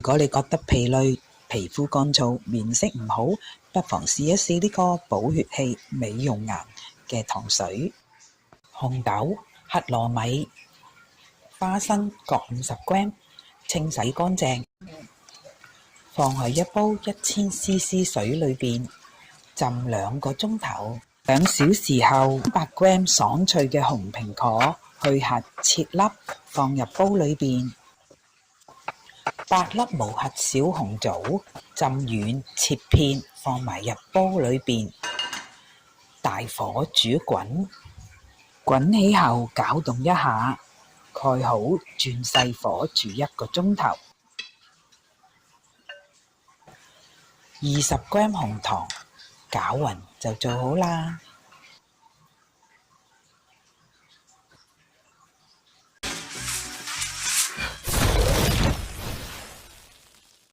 如果你覺得疲累、皮膚乾燥、面色唔好，不妨試一試呢個補血氣、美容顏嘅糖水。紅豆、黑糯米、花生各50g，清洗乾淨，放喺一煲1000cc 水裏邊浸2個鐘頭。2小時後，100g 爽脆嘅紅蘋果去核切粒，放入煲裏邊。8粒無核小紅棗浸軟切片，放埋入煲裏邊，大火煮滾。滾起後攪動一下，蓋好轉細火煮1個鐘頭。20g 紅糖攪勻就做好啦。